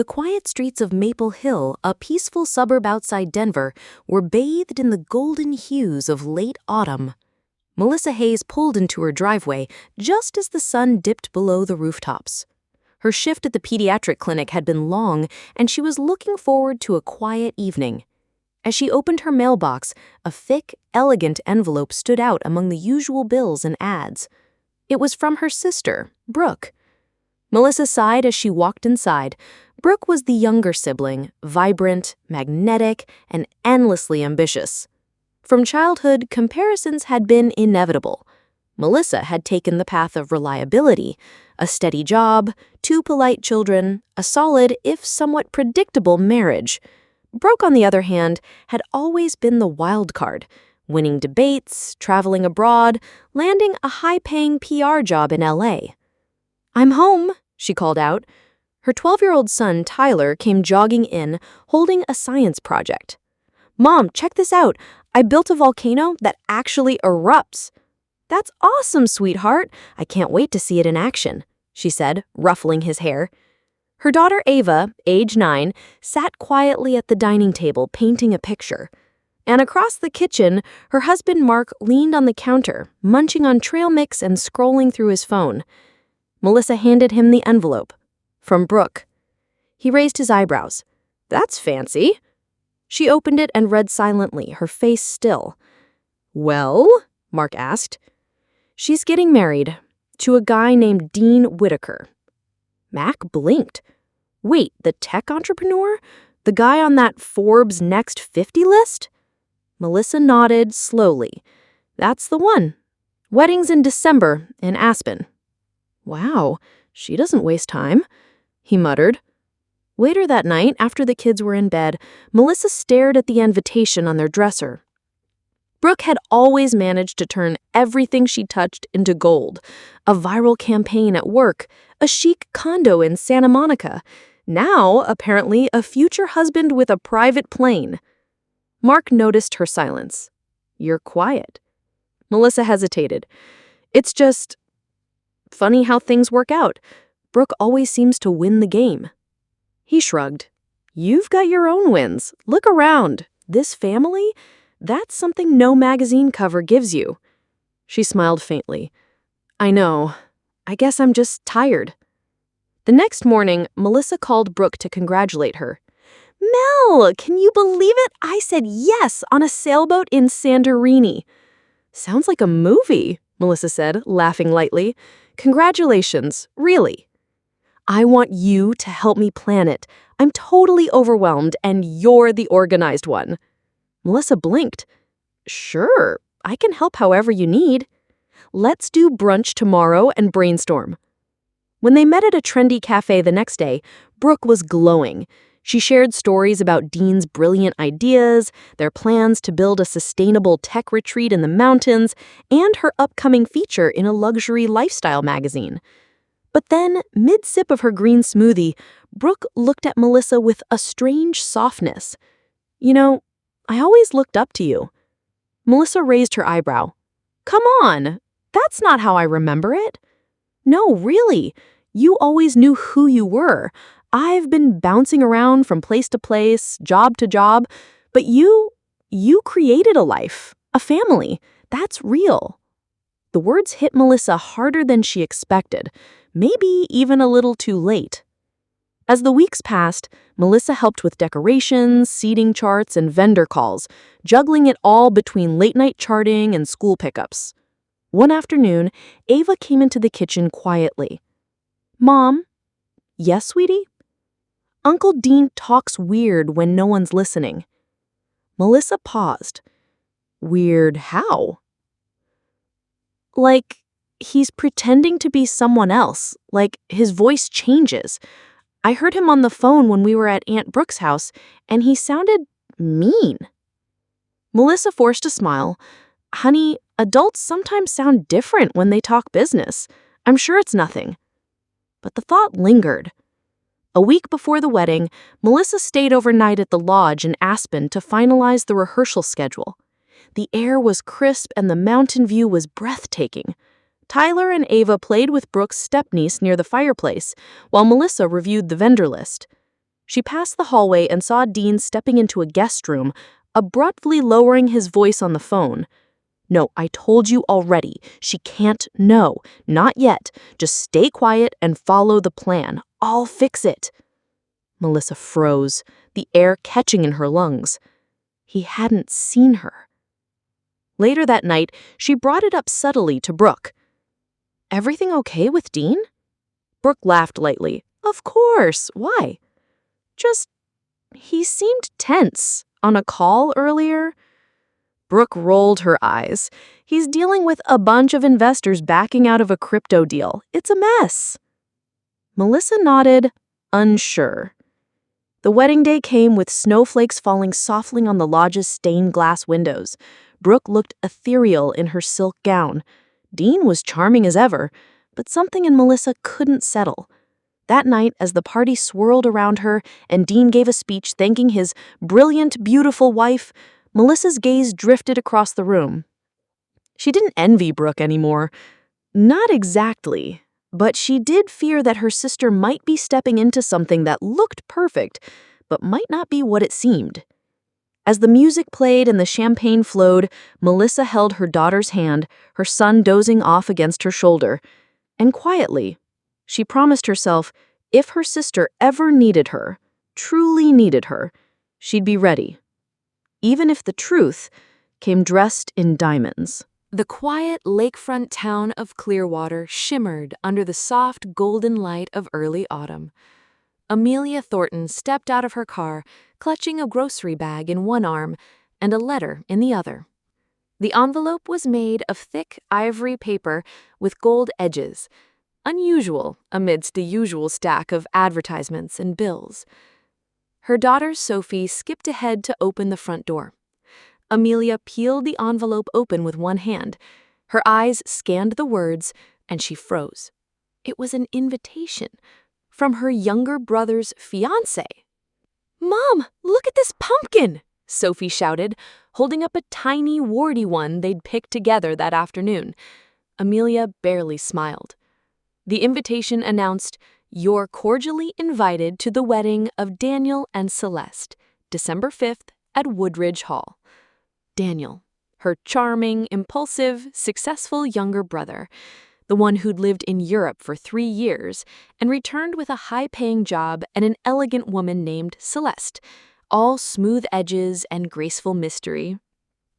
The quiet streets of Maple Hill, a peaceful suburb outside Denver, were bathed in the golden hues of late autumn. Melissa Hayes pulled into her driveway just as the sun dipped below the rooftops. Her shift at the pediatric clinic had been long, and she was looking forward to a quiet evening. As she opened her mailbox, a thick, elegant envelope stood out among the usual bills and ads. It was from her sister, Brooke. Melissa sighed as she walked inside. Brooke was the younger sibling, vibrant, magnetic, and endlessly ambitious. From childhood, comparisons had been inevitable. Melissa had taken the path of reliability, a steady job, 2 polite children, a solid, if somewhat predictable, marriage. Brooke, on the other hand, had always been the wild card, winning debates, traveling abroad, landing a high-paying PR job in LA. "I'm home," she called out. Her 12-year-old son, Tyler, came jogging in, holding a science project. "Mom, check this out. I built a volcano that actually erupts." "That's awesome, sweetheart. I can't wait to see it in action," she said, ruffling his hair. Her daughter Ava, age 9, sat quietly at the dining table painting a picture. And across the kitchen, her husband Mark leaned on the counter, munching on trail mix and scrolling through his phone. Melissa handed him the envelope. From Brooke. He raised his eyebrows. "That's fancy." She opened it and read silently, her face still. "Well?" Mark asked. "She's getting married to a guy named Dean Whitaker." Mac blinked. "Wait, the tech entrepreneur? The guy on that Forbes Next 50 list?" Melissa nodded slowly. "That's the one. Wedding's in December in Aspen." "Wow, she doesn't waste time," he muttered. Later that night, after the kids were in bed, Melissa stared at the invitation on their dresser. Brooke had always managed to turn everything she touched into gold. A viral campaign at work, a chic condo in Santa Monica. Now, apparently, a future husband with a private plane. Mark noticed her silence. "You're quiet." Melissa hesitated. "It's just funny how things work out. Brooke always seems to win the game." He shrugged. "You've got your own wins. Look around. This family? That's something no magazine cover gives you." She smiled faintly. "I know. I guess I'm just tired." The next morning, Melissa called Brooke to congratulate her. "Mel, can you believe it? I said yes on a sailboat in Santorini." "Sounds like a movie," Melissa said, laughing lightly. "Congratulations, really." "I want you to help me plan it. I'm totally overwhelmed, and you're the organized one." Melissa blinked. "Sure, I can help however you need. Let's do brunch tomorrow and brainstorm." When they met at a trendy cafe the next day, Brooke was glowing. She shared stories about Dean's brilliant ideas, their plans to build a sustainable tech retreat in the mountains, and her upcoming feature in a luxury lifestyle magazine. But then, mid-sip of her green smoothie, Brooke looked at Melissa with a strange softness. "You know, I always looked up to you." Melissa raised her eyebrow. "Come on, that's not how I remember it." "No, really, you always knew who you were. I've been bouncing around from place to place, job to job, but you created a life, a family. That's real." The words hit Melissa harder than she expected, maybe even a little too late. As the weeks passed, Melissa helped with decorations, seating charts, and vendor calls, juggling it all between late-night charting and school pickups. One afternoon, Ava came into the kitchen quietly. "Mom?" "Yes, sweetie?" "Uncle Dean talks weird when no one's listening." Melissa paused. "Weird how?" "Like, he's pretending to be someone else, like his voice changes. I heard him on the phone when we were at Aunt Brooke's house, and he sounded mean." Melissa forced a smile. "Honey, adults sometimes sound different when they talk business. I'm sure it's nothing." But the thought lingered. A week before the wedding, Melissa stayed overnight at the lodge in Aspen to finalize the rehearsal schedule. The air was crisp and the mountain view was breathtaking. Tyler and Ava played with Brooke's stepniece near the fireplace, while Melissa reviewed the vendor list. She passed the hallway and saw Dean stepping into a guest room, abruptly lowering his voice on the phone. "No, I told you already. She can't know. Not yet. Just stay quiet and follow the plan. I'll fix it." Melissa froze, the air catching in her lungs. He hadn't seen her. Later that night, she brought it up subtly to Brooke. "Everything okay with Dean?" Brooke laughed lightly. "Of course. Why?" "Just, he seemed tense on a call earlier." Brooke rolled her eyes. "He's dealing with a bunch of investors backing out of a crypto deal. It's a mess." Melissa nodded, unsure. The wedding day came with snowflakes falling softly on the lodge's stained glass windows. Brooke looked ethereal in her silk gown. Dean was charming as ever, but something in Melissa couldn't settle. That night, as the party swirled around her and Dean gave a speech thanking his brilliant, beautiful wife, Melissa's gaze drifted across the room. She didn't envy Brooke anymore. Not exactly, but she did fear that her sister might be stepping into something that looked perfect, but might not be what it seemed. As the music played and the champagne flowed, Melissa held her daughter's hand, her son dozing off against her shoulder. And quietly, she promised herself, if her sister ever needed her, truly needed her, she'd be ready. Even if the truth came dressed in diamonds. The quiet lakefront town of Clearwater shimmered under the soft golden light of early autumn. Amelia Thornton stepped out of her car, clutching a grocery bag in one arm and a letter in the other. The envelope was made of thick ivory paper with gold edges, unusual amidst the usual stack of advertisements and bills. Her daughter Sophie skipped ahead to open the front door. Amelia peeled the envelope open with one hand. Her eyes scanned the words, and she froze. It was an invitation from her younger brother's fiancé. "Mom, look at this pumpkin!" Sophie shouted, holding up a tiny, warty one they'd picked together that afternoon. Amelia barely smiled. The invitation announced, "You're cordially invited to the wedding of Daniel and Celeste, December 5th at Woodridge Hall." Daniel, her charming, impulsive, successful younger brother, the one who'd lived in Europe for 3 years and returned with a high-paying job and an elegant woman named Celeste, all smooth edges and graceful mystery.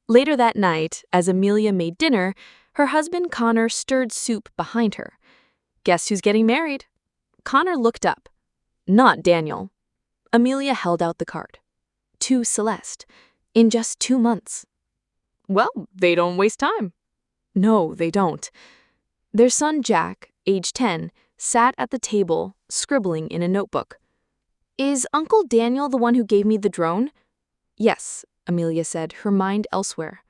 Later that night, as Amelia made dinner, her husband Connor stirred soup behind her. "Guess who's getting married?" Connor looked up. Not Daniel. Amelia held out the card. "To Celeste. In just 2 months." "Well, they don't waste time." No, they don't. Their son Jack, age 10, sat at the table, scribbling in a notebook. "Is Uncle Daniel the one who gave me the drone?" "Yes," Amelia said, her mind elsewhere.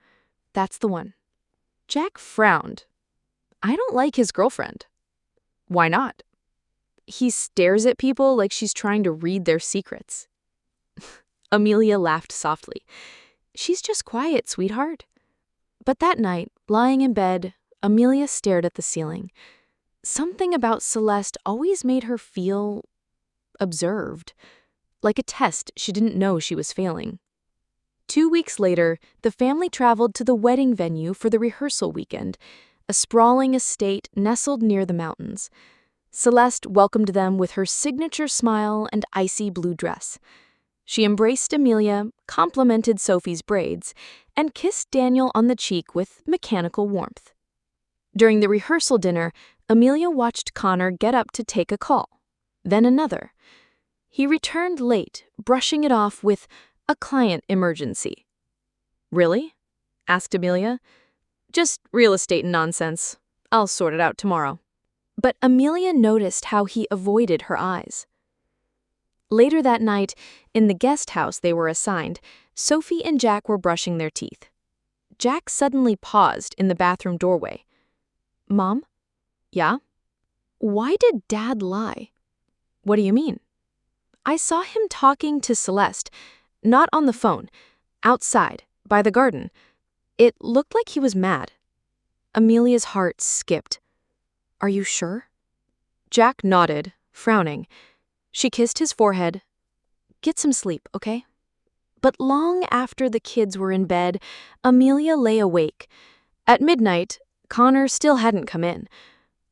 "That's the one." Jack frowned. "I don't like his girlfriend." "Why not?" "He stares at people like she's trying to read their secrets." Amelia laughed softly. "She's just quiet, sweetheart." But that night, lying in bed, Amelia stared at the ceiling. Something about Celeste always made her feel observed, like a test she didn't know she was failing. 2 weeks later, the family traveled to the wedding venue for the rehearsal weekend, a sprawling estate nestled near the mountains. Celeste welcomed them with her signature smile and icy blue dress. She embraced Amelia, complimented Sophie's braids, and kissed Daniel on the cheek with mechanical warmth. During the rehearsal dinner, Amelia watched Connor get up to take a call, then another. He returned late, brushing it off with a client emergency. "Really?" asked Amelia. "Just real estate nonsense. I'll sort it out tomorrow." But Amelia noticed how he avoided her eyes. Later that night, in the guest house they were assigned, Sophie and Jack were brushing their teeth. Jack suddenly paused in the bathroom doorway. "Mom?" "Yeah?" "Why did Dad lie?" "What do you mean?" "I saw him talking to Celeste, not on the phone, outside, by the garden. It looked like he was mad." Amelia's heart skipped. "Are you sure?" Jack nodded, frowning. She kissed his forehead. Get some sleep, okay?" But long after the kids were in bed, Amelia lay awake. At midnight, Connor still hadn't come in.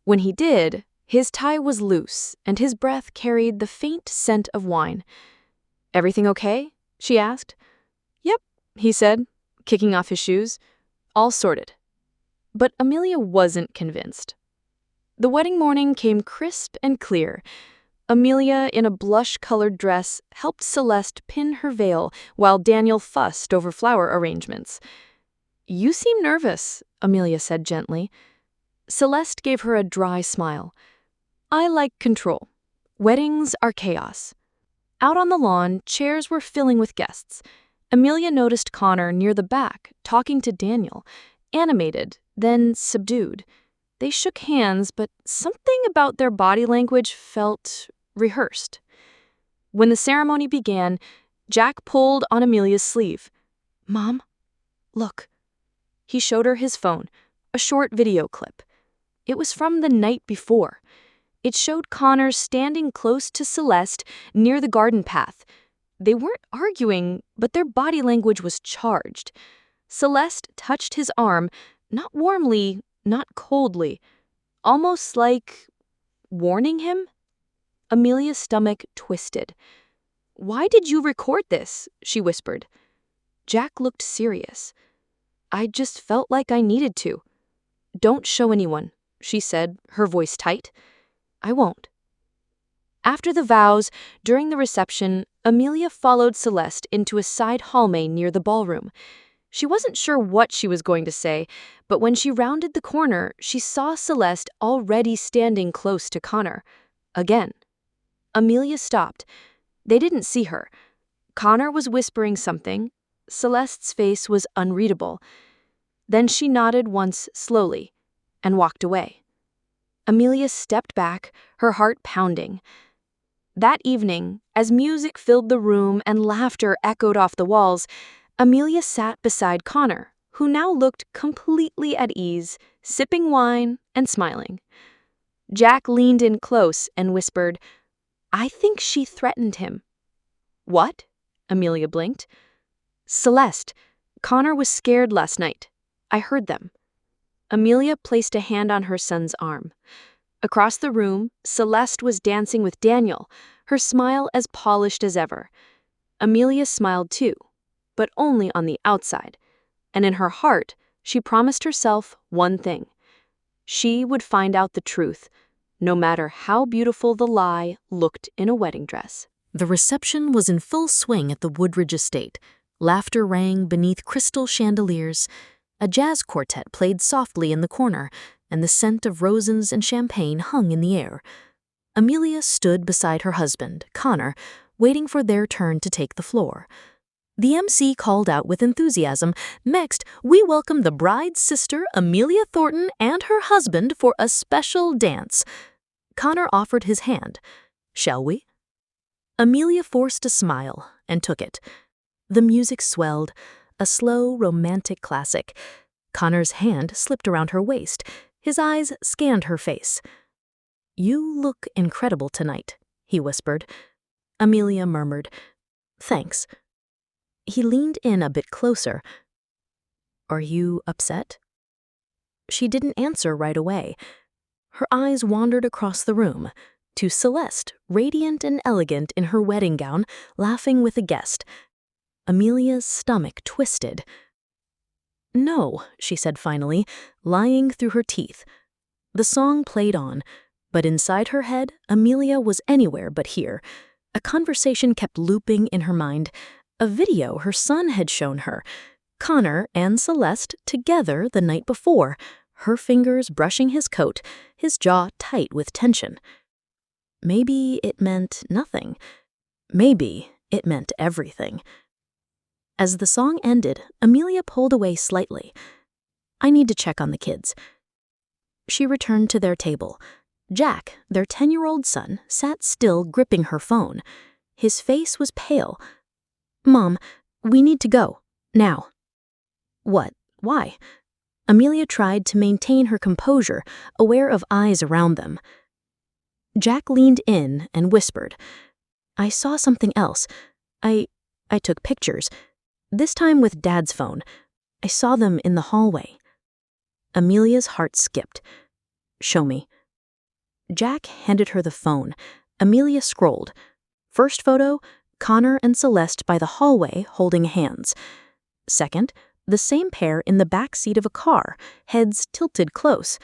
When he did, his tie was loose and his breath carried the faint scent of wine. "Everything okay?" she asked. "Yep," he said, kicking off his shoes. "All sorted." But Amelia wasn't convinced. The wedding morning came crisp and clear. Amelia, in a blush-colored dress, helped Celeste pin her veil while Daniel fussed over flower arrangements. "You seem nervous," Amelia said gently. Celeste gave her a dry smile. "I like control. Weddings are chaos." Out on the lawn, chairs were filling with guests. Amelia noticed Connor near the back, talking to Daniel, animated, then subdued. They shook hands, but something about their body language felt rehearsed. When the ceremony began, Jack pulled on Amelia's sleeve. "Mom, look." He showed her his phone, a short video clip. It was from the night before. It showed Connor standing close to Celeste near the garden path. They weren't arguing, but their body language was charged. Celeste touched his arm, not warmly, not coldly, almost like warning him. Amelia's stomach twisted. "Why did you record this?" she whispered. Jack looked serious. "I just felt like I needed to." "Don't show anyone," she said, her voice tight. "I won't." After the vows, during the reception, Amelia followed Celeste into a side hallway near the ballroom. She wasn't sure what she was going to say, but when she rounded the corner, she saw Celeste already standing close to Connor. Again. Amelia stopped. They didn't see her. Connor was whispering something. Celeste's face was unreadable. Then she nodded once slowly and walked away. Amelia stepped back, her heart pounding. That evening, as music filled the room and laughter echoed off the walls, Amelia sat beside Connor, who now looked completely at ease, sipping wine and smiling. Jack leaned in close and whispered, "I think she threatened him." "What?" Amelia blinked. "Celeste, Connor was scared last night. I heard them." Amelia placed a hand on her son's arm. Across the room, Celeste was dancing with Daniel, her smile as polished as ever. Amelia smiled too, but only on the outside, and in her heart, she promised herself one thing. She would find out the truth, no matter how beautiful the lie looked in a wedding dress. The reception was in full swing at the Woodridge estate. Laughter rang beneath crystal chandeliers. A jazz quartet played softly in the corner, and the scent of roses and champagne hung in the air. Amelia stood beside her husband, Connor, waiting for their turn to take the floor. The MC called out with enthusiasm, "Next, we welcome the bride's sister, Amelia Thornton, and her husband for a special dance." Connor offered his hand. "Shall we?" Amelia forced a smile and took it. The music swelled, a slow, romantic classic. Connor's hand slipped around her waist. His eyes scanned her face. "You look incredible tonight," he whispered. Amelia murmured, "Thanks." He leaned in a bit closer. "Are you upset?" She didn't answer right away. Her eyes wandered across the room, to Celeste, radiant and elegant in her wedding gown, laughing with a guest. Amelia's stomach twisted. "No," she said finally, lying through her teeth. The song played on, but inside her head, Amelia was anywhere but here. A conversation kept looping in her mind. A video her son had shown her. Connor and Celeste together the night before, her fingers brushing his coat, his jaw tight with tension. Maybe it meant nothing. Maybe it meant everything. As the song ended, Amelia pulled away slightly. "I need to check on the kids." She returned to their table. Jack, their 10-year-old son, sat still gripping her phone. His face was pale. "Mom, we need to go. Now." "What? Why?" Amelia tried to maintain her composure, aware of eyes around them. Jack leaned in and whispered, "I saw something else. I took pictures, this time with Dad's phone. I saw them in the hallway. Amelia's heart skipped. Show me. Jack handed her the phone. Amelia scrolled. First photo, Connor and Celeste by the hallway holding hands. Second, the same pair in the back seat of a car, heads tilted close.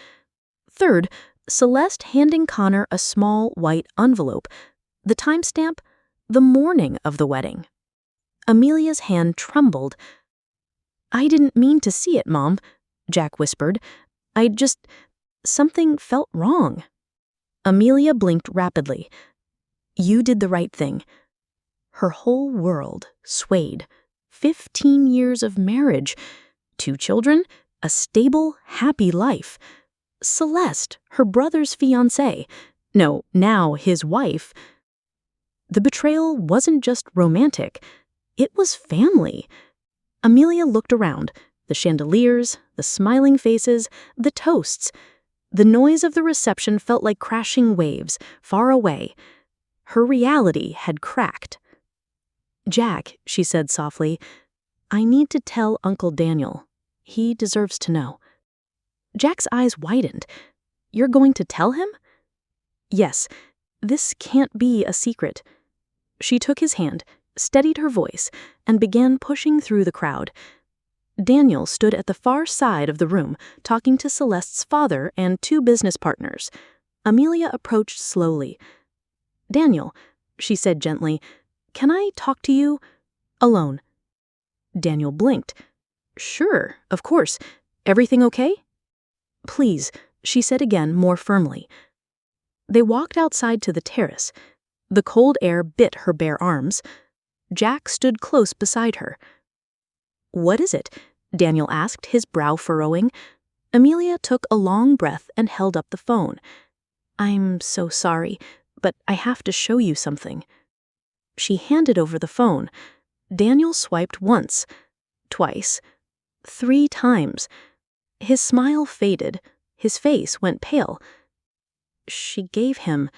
Third, Celeste handing Connor a small white envelope. The timestamp, the morning of the wedding. Amelia's hand trembled. I didn't mean to see it, Mom, Jack whispered. Something felt wrong. Amelia blinked rapidly. You did the right thing. Her whole world swayed. 15 years of marriage, 2 children, a stable, happy life. Celeste, her brother's fiancée. No, now his wife. The betrayal wasn't just romantic. It was family. Amelia looked around. The chandeliers, the smiling faces, the toasts. The noise of the reception felt like crashing waves, far away. Her reality had cracked. Jack, she said softly, I need to tell Uncle Daniel. He deserves to know. Jack's eyes widened. You're going to tell him? Yes, this can't be a secret. She took his hand, steadied her voice, and began pushing through the crowd. Daniel stood at the far side of the room, talking to Celeste's father and 2 business partners. Amelia approached slowly. Daniel, she said gently, can I talk to you alone? Daniel blinked. Sure, of course. Everything okay? Please, she said again more firmly. They walked outside to the terrace. The cold air bit her bare arms. Jack stood close beside her. What is it? Daniel asked, his brow furrowing. Amelia took a long breath and held up the phone. I'm so sorry, but I have to show you something. She handed over the phone. Daniel swiped once, twice, 3 times. His smile faded. His face went pale. She gave him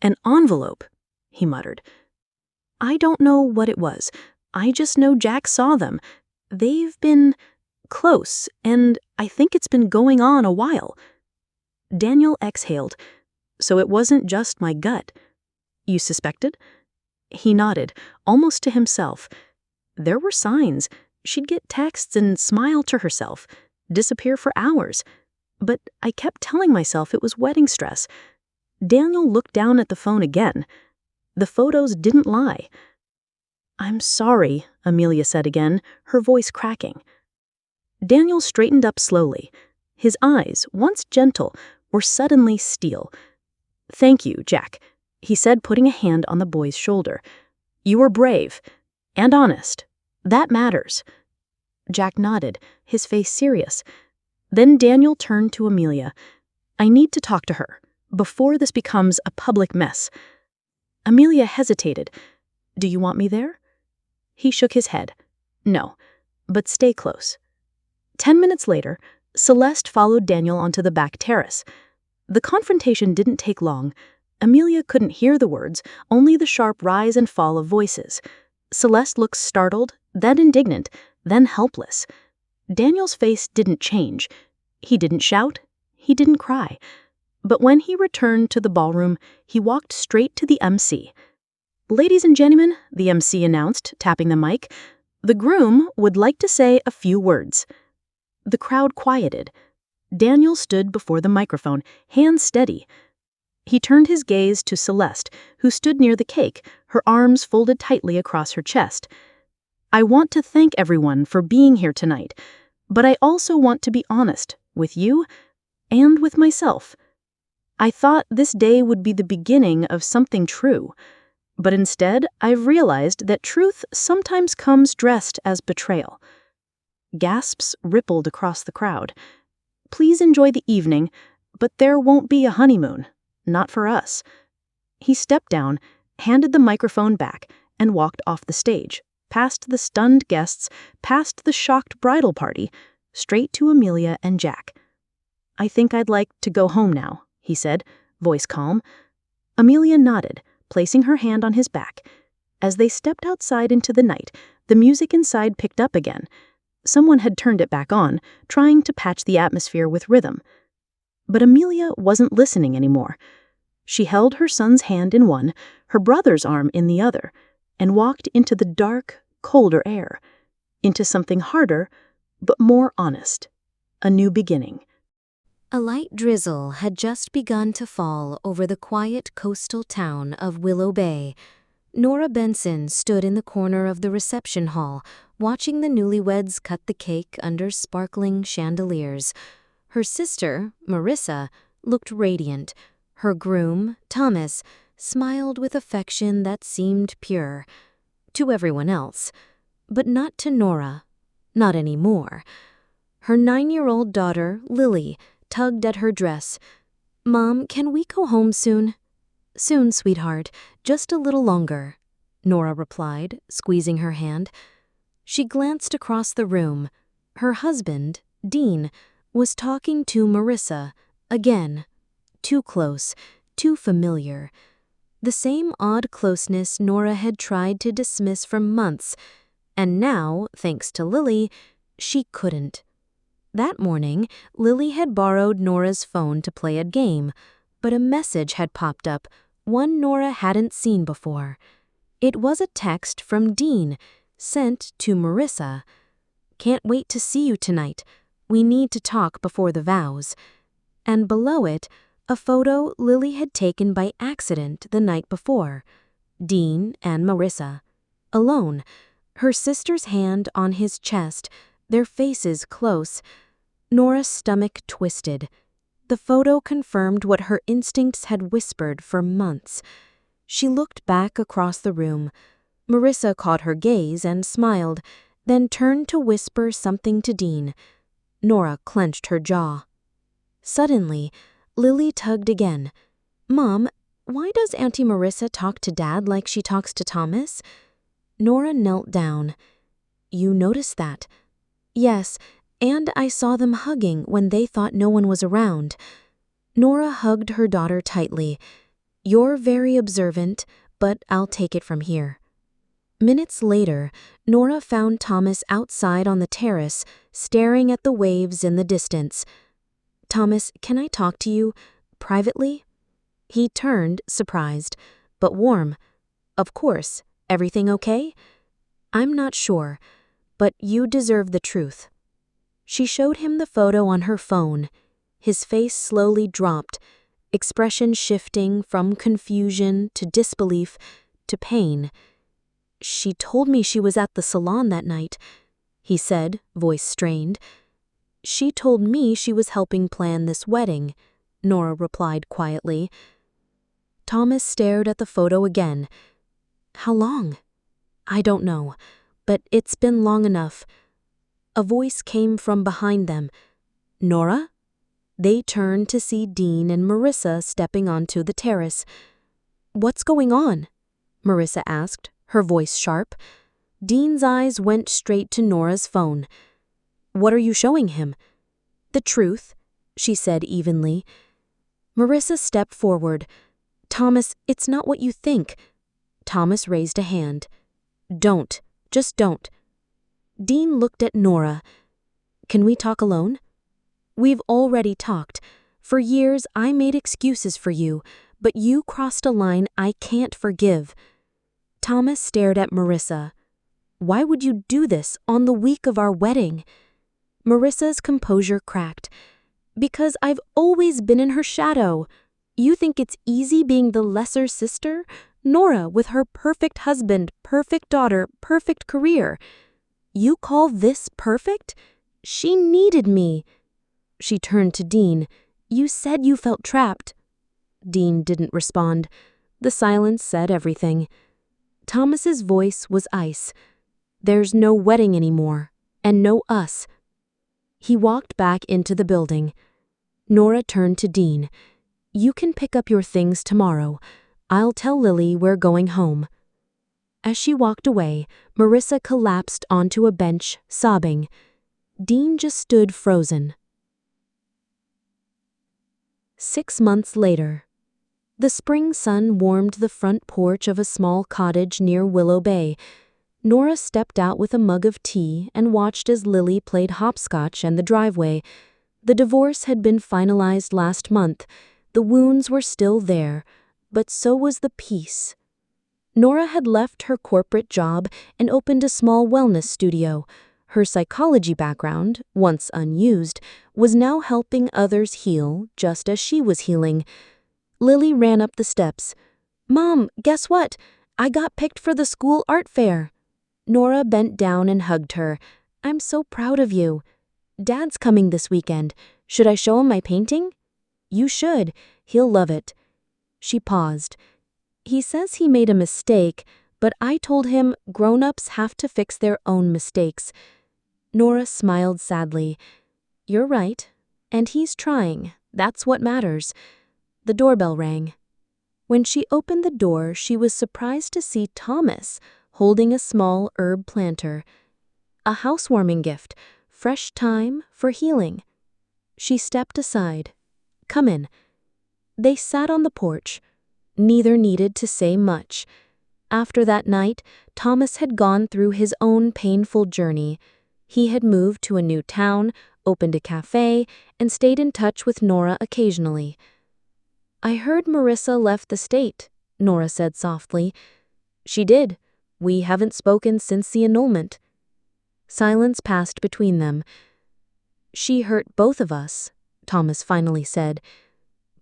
an envelope, he muttered. I don't know what it was. I just know Jack saw them. They've been close, and I think it's been going on a while. Daniel exhaled. So it wasn't just my gut. You suspected? He nodded, almost to himself. There were signs. She'd get texts and smile to herself, disappear for hours. But I kept telling myself it was wedding stress. Daniel looked down at the phone again. The photos didn't lie. I'm sorry, Amelia said again, her voice cracking. Daniel straightened up slowly. His eyes, once gentle, were suddenly steel. Thank you, Jack, he said, putting a hand on the boy's shoulder. You were brave and honest. That matters. Jack nodded, his face serious. Then Daniel turned to Amelia. I need to talk to her, before this becomes a public mess. Amelia hesitated. Do you want me there? He shook his head. No, but stay close. 10 minutes later, Celeste followed Daniel onto the back terrace. The confrontation didn't take long. Amelia couldn't hear the words, only the sharp rise and fall of voices. Celeste looked startled, then indignant, then helpless. Daniel's face didn't change. He didn't shout. He didn't cry. But when he returned to the ballroom, he walked straight to the MC. Ladies and gentlemen, the MC announced, tapping the mic, the groom would like to say a few words. The crowd quieted. Daniel stood before the microphone, hands steady. He turned his gaze to Celeste, who stood near the cake, her arms folded tightly across her chest. I want to thank everyone for being here tonight, but I also want to be honest with you and with myself. I thought this day would be the beginning of something true, but instead I've realized that truth sometimes comes dressed as betrayal. Gasps rippled across the crowd. Please enjoy the evening, but there won't be a honeymoon. Not for us. He stepped down, handed the microphone back, and walked off the stage, past the stunned guests, past the shocked bridal party, straight to Amelia and Jack. I think I'd like to go home now, he said, voice calm. Amelia nodded, placing her hand on his back. As they stepped outside into the night, the music inside picked up again. Someone had turned it back on, trying to patch the atmosphere with rhythm. But Amelia wasn't listening anymore. She held her son's hand in one, her brother's arm in the other, and walked into the dark, colder air, into something harder, but more honest, a new beginning. A light drizzle had just begun to fall over the quiet coastal town of Willow Bay. Nora Benson stood in the corner of the reception hall, watching the newlyweds cut the cake under sparkling chandeliers. Her sister, Marissa, looked radiant. Her groom, Thomas, smiled with affection that seemed pure. To everyone else. But not to Nora. Not anymore. Her 9-year-old daughter, Lily, tugged at her dress. "Mom, can we go home soon?" "Soon, sweetheart. Just a little longer," Nora replied, squeezing her hand. She glanced across the room. Her husband, Dean, was talking to Marissa, again. Too close, too familiar. The same odd closeness Nora had tried to dismiss for months, and now, thanks to Lily, she couldn't. That morning, Lily had borrowed Nora's phone to play a game, but a message had popped up, one Nora hadn't seen before. It was a text from Dean, sent to Marissa. "Can't wait to see you tonight. We need to talk before the vows." And below it, a photo Lily had taken by accident the night before. Dean and Marissa. Alone, her sister's hand on his chest, their faces close. Nora's stomach twisted. The photo confirmed what her instincts had whispered for months. She looked back across the room. Marissa caught her gaze and smiled, then turned to whisper something to Dean. Nora clenched her jaw. Suddenly, Lily tugged again. "Mom, why does Auntie Marissa talk to Dad like she talks to Thomas?" Nora knelt down. "You noticed that?" "Yes, and I saw them hugging when they thought no one was around." Nora hugged her daughter tightly. "You're very observant, but I'll take it from here." Minutes later, Nora found Thomas outside on the terrace, staring at the waves in the distance. "Thomas, can I talk to you, privately?" He turned, surprised, but warm. "Of course. Everything okay?" "I'm not sure, but you deserve the truth." She showed him the photo on her phone. His face slowly dropped, expression shifting from confusion to disbelief to pain. "She told me she was at the salon that night," he said, voice strained. "She told me she was helping plan this wedding," Nora replied quietly. Thomas stared at the photo again. "How long?" "I don't know, but it's been long enough." A voice came from behind them. "Nora?" They turned to see Dean and Marissa stepping onto the terrace. "What's going on?" Marissa asked, her voice sharp. Dean's eyes went straight to Nora's phone. "What are you showing him?" "The truth," she said evenly. Marissa stepped forward. "Thomas, it's not what you think." Thomas raised a hand. "Don't. Just don't." Dean looked at Nora. "Can we talk alone?" "We've already talked. For years, I made excuses for you, but you crossed a line I can't forgive." Thomas stared at Marissa. "Why would you do this on the week of our wedding?" Marissa's composure cracked. "Because I've always been in her shadow. You think it's easy being the lesser sister? Nora with her perfect husband, perfect daughter, perfect career. You call this perfect? She needed me." She turned to Dean. "You said you felt trapped." Dean didn't respond. The silence said everything. Thomas's voice was ice. "There's no wedding anymore, and no us." He walked back into the building. Nora turned to Dean. "You can pick up your things tomorrow. I'll tell Lily we're going home." As she walked away, Marissa collapsed onto a bench, sobbing. Dean just stood frozen. 6 months later. The spring sun warmed the front porch of a small cottage near Willow Bay. Nora stepped out with a mug of tea and watched as Lily played hopscotch in the driveway. The divorce had been finalized last month. The wounds were still there, but so was the peace. Nora had left her corporate job and opened a small wellness studio. Her psychology background, once unused, was now helping others heal just as she was healing. Lily ran up the steps. "Mom, guess what? I got picked for the school art fair." Nora bent down and hugged her. "I'm so proud of you. Dad's coming this weekend. Should I show him my painting?" "You should. He'll love it." She paused. "He says he made a mistake, but I told him grown-ups have to fix their own mistakes." Nora smiled sadly. "You're right. And he's trying. That's what matters." The doorbell rang. When she opened the door, she was surprised to see Thomas holding a small herb planter. A housewarming gift, fresh thyme for healing. She stepped aside. "Come in." They sat on the porch. Neither needed to say much. After that night, Thomas had gone through his own painful journey. He had moved to a new town, opened a cafe, and stayed in touch with Nora occasionally. "I heard Marissa left the state," Nora said softly. "She did. We haven't spoken since the annulment." Silence passed between them. "She hurt both of us," Thomas finally said.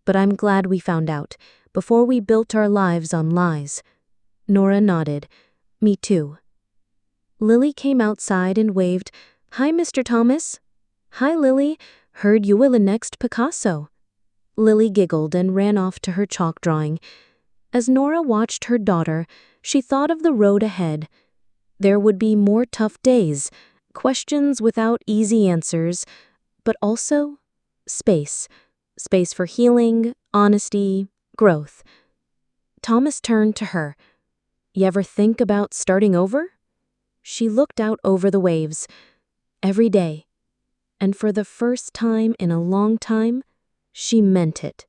"But I'm glad we found out, before we built our lives on lies." Nora nodded. "Me too." Lily came outside and waved. "Hi, Mr. Thomas." "Hi, Lily. Heard you will next Picasso." Lily giggled and ran off to her chalk drawing. As Nora watched her daughter, she thought of the road ahead. There would be more tough days, questions without easy answers, but also space. Space for healing, honesty, growth. Thomas turned to her. "You ever think about starting over?" She looked out over the waves. "Every day." And for the first time in a long time, she meant it.